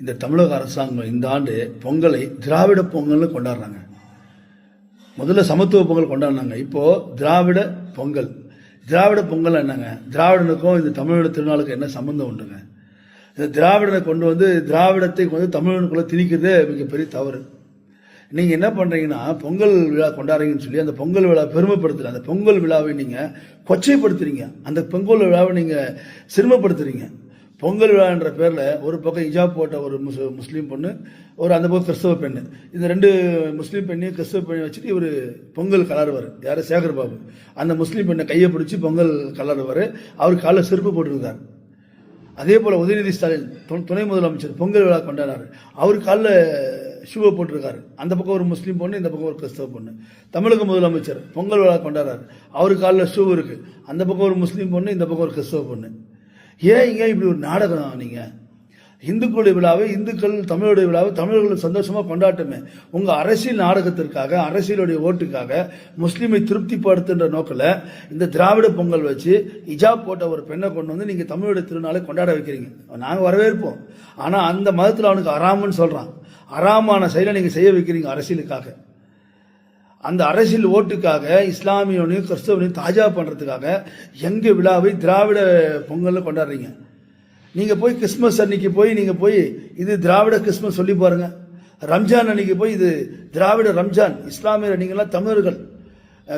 இந்த தமிழக அரசாங்கம் இந்த ஆண்டு பொங்கலை திராவிட பொங்கல்னு கொண்டாடுறாங்க. முதல்ல சமத்துவ பொங்கல் கொண்டாடினாங்க. இப்போது திராவிட பொங்கல். திராவிட பொங்கல் என்னங்க? திராவிடனுக்கும் இந்த தமிழோட திருநாளுக்கு என்ன சம்மந்தம் உண்டுங்க? இந்த திராவிடனை கொண்டு வந்து திராவிடத்தை கொண்டு தமிழனுக்குள்ளே திணிக்கிறதே மிகப்பெரிய தவறு. நீங்கள் என்ன பண்ணுறீங்கன்னா, பொங்கல் விழா கொண்டாடுறீங்கன்னு சொல்லி அந்த பொங்கல் விழா பெருமைப்படுத்துகிற அந்த பொங்கல் விழாவை நீங்கள் கொச்சைப்படுத்துறீங்க. அந்த பொங்கல் விழாவை நீங்கள் சிறுமப்படுத்துறீங்க. பொங்கல் விழா என்ற பேரில் ஒரு பக்கம் ஹிஜாப் போட்ட ஒரு முஸ்லீம் பொண்ணு, அந்த பக்கம் கிறிஸ்தவ பெண்ணு, இந்த ரெண்டு முஸ்லீம் பெண்ணையும் கிறிஸ்தவ பெண்ணை வச்சுட்டு இவர் பொங்கல் கலருவார். யார்? சேகர் பாபு. அந்த முஸ்லீம் பெண்ணை கையை பிடிச்சி பொங்கல் கலருவார். அவர் காலில் செருப்பு போட்டிருக்கார். அதே போல் உதயநிதி ஸ்டாலின் துணை முதலமைச்சர் பொங்கல் விழா கொண்டாடுறாரு. அவர் காலில் ஷூவை போட்டிருக்காரு. அந்த பக்கம் ஒரு முஸ்லீம் பொண்ணு, இந்த பக்கம் ஒரு கிறிஸ்தவ பொண்ணு. தமிழக முதலமைச்சர் பொங்கல் விழா கொண்டாடுறாரு. அவர் காலில் ஷூ இருக்கு. அந்த பக்கம் ஒரு முஸ்லீம் பொண்ணு, இந்த பக்கம் ஒரு கிறிஸ்தவ பொண்ணு. ஏன் இங்கே இப்படி ஒரு நாடகம்? நீங்கள் இந்துக்களுடைய விழாவை, இந்துக்கள் தமிழுடைய விழாவை தமிழர்கள் சந்தோஷமாக கொண்டாட்டமே. உங்கள் அரசியல் நாடகத்திற்காக, அரசியலுடைய ஓட்டுக்காக, முஸ்லீமை திருப்திப்படுத்துன்ற நோக்கில் இந்த திராவிட பொங்கல் வச்சு ஹிஜாப் போட்ட ஒரு பெண்ணை கொண்டு வந்து நீங்கள் தமிழுடைய திருநாளை கொண்டாட வைக்கிறீங்க. நாங்கள் வரவேற்போம். ஆனால் அந்த மதத்தில் அவனுக்கு அறாமன்னு சொல்கிறான். அறாமான செயலை நீங்கள் செய்ய வைக்கிறீங்க அரசியலுக்காக. அந்த அரசியல் ஓட்டுக்காக இஸ்லாமியனையும் கிறிஸ்தவனையும் தாஜா பண்ணுறதுக்காக எங்கள் விழாவை திராவிட பொங்கலில் கொண்டாடுறீங்க. நீங்கள் போய் கிறிஸ்மஸ் அன்னைக்கு நீங்கள் போய் இது திராவிட கிறிஸ்மஸ் சொல்லி பாருங்க. ரம்ஜான் அன்னைக்கு போய் இது திராவிட ரம்ஜான். இஸ்லாமியர் நீங்களாம் தமிழர்கள்,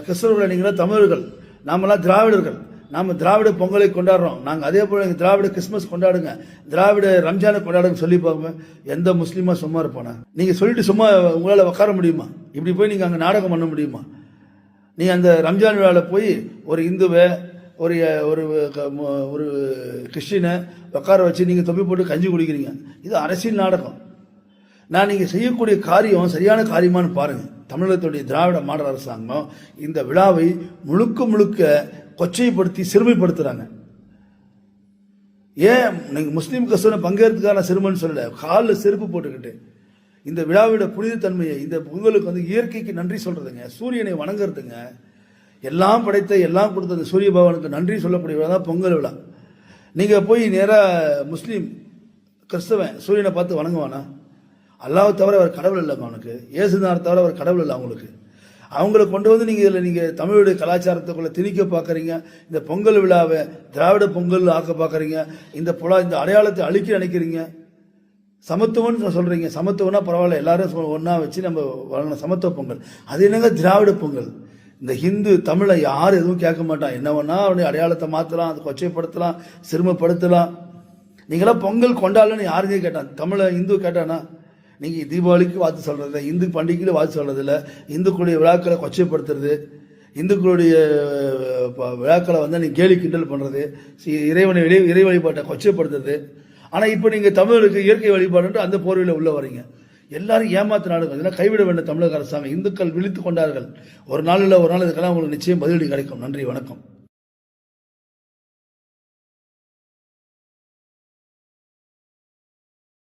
கிறிஸ்தவர்கள் நீங்களாம் தமிழர்கள், நாமெல்லாம் திராவிடர்கள். நாம் திராவிட பொங்கலை கொண்டாடுறோம். நாங்கள் அதே போல் எங்கள் திராவிட கிறிஸ்மஸ் கொண்டாடுங்க, திராவிட ரம்ஜானை கொண்டாடுங்க சொல்லி பார்ப்போங்க. எந்த முஸ்லீமாக சும்மா இருப்பானா? நீங்கள் சொல்லிட்டு சும்மா உங்களால் உட்கார முடியுமா? இப்படி போய் நீங்கள் அங்கே நாடகம் பண்ண முடியுமா? நீ அந்த ரம்ஜான் விழாவில் போய் ஒரு இந்துவை, ஒரு ஒரு ஒரு கிறிஸ்டினை உட்கார வச்சு நீங்கள் தொப்பி போட்டு கஞ்சி குடிக்கிறீங்க. இது அரசியல் நாடகம். நான் நீங்கள் செய்யக்கூடிய காரியம் சரியான காரியமானு பாருங்கள். தமிழகத்துடைய திராவிட மாடல் அரசாங்கம் இந்த விழாவை முழுக்க கொச்சைப்படுத்தி சிறுமைப்படுத்துகிறாங்க. ஏன் நீங்கள் முஸ்லீம் கிறிஸ்தவனை பங்கேற்கிறதுக்கான சிறுமன்னு சொல்லலை, காலில் செருப்பு போட்டுக்கிட்டு இந்த விழாவோட புனித தன்மையை, இந்த பொங்கலுக்கு வந்து இயற்கைக்கு நன்றி சொல்கிறதுங்க, சூரியனை வணங்குறதுங்க, எல்லாம் படைத்த எல்லாம் கொடுத்த அந்த சூரிய பகவானுக்கு நன்றி சொல்லக்கூடிய விழா தான் பொங்கல் விழா. நீங்கள் போய் நேராக முஸ்லீம் கிறிஸ்தவன் சூரியனை பார்த்து வணங்குவானா? அல்லாஹ் தவிர அவர் கடவுள் இல்லைங்க அவனுக்கு. இயேசுநாதர் தவிர அவர் கடவுள் இல்லை அவங்களுக்கு. அவங்கள கொண்டு வந்து நீங்கள் இதில் நீங்கள் தமிழுடைய கலாச்சாரத்துக்குள்ளே திணிக்க பார்க்குறீங்க. இந்த பொங்கல் விழாவை திராவிட பொங்கல் ஆக்க பார்க்குறீங்க. இந்த அடையாளத்தை அழிக்க நினைக்கிறீங்க. சமத்துவம்னு சொல்கிறீங்க. சமத்துவம்னா பரவாயில்ல, எல்லாரும் ஒன்றா வச்சு நம்ம வழங்கின சமத்துவ பொங்கல். அது என்னங்க திராவிட பொங்கல்? இந்த ஹிந்து தமிழை யாரும் எதுவும் கேட்க மாட்டான். என்ன வேணா அவனுடைய அடையாளத்தை மாற்றலாம், அதை கொச்சைப்படுத்தலாம், சிறுமப்படுத்தலாம். நீங்களாம் பொங்கல் கொண்டாடலன்னு யாருங்க கேட்டான்? தமிழை இந்து கேட்டானா? நீங்கள் தீபாவளிக்கு வாழ்த்து சொல்கிறது, இந்து பண்டிகையில் வாழ்த்து சொல்கிறதில்ல, இந்துக்களுடைய விழாக்களை கொச்சைப்படுத்துறது, இந்துக்களுடைய விழாக்களை வந்து நீங்கள் கேலி கிண்டல் பண்ணுறது, இறை வழிபாட்டை கொச்சைப்படுத்துறது. ஆனால் இப்போ நீங்கள் தமிழருக்கு இயற்கை வழிபாடுன்ற அந்த போர்வையில் உள்ள வரீங்க. எல்லாரும் ஏமாத்து நாடுகள். இதெல்லாம் கைவிட வேண்டும் தமிழக அரசாங்கம். இந்துக்கள் விழித்து கொண்டார்கள். ஒரு நாள் இல்லை ஒரு நாள் இதுக்கெல்லாம் உங்களுக்கு நிச்சயம் பதிலடி கிடைக்கும். நன்றி, வணக்கம்.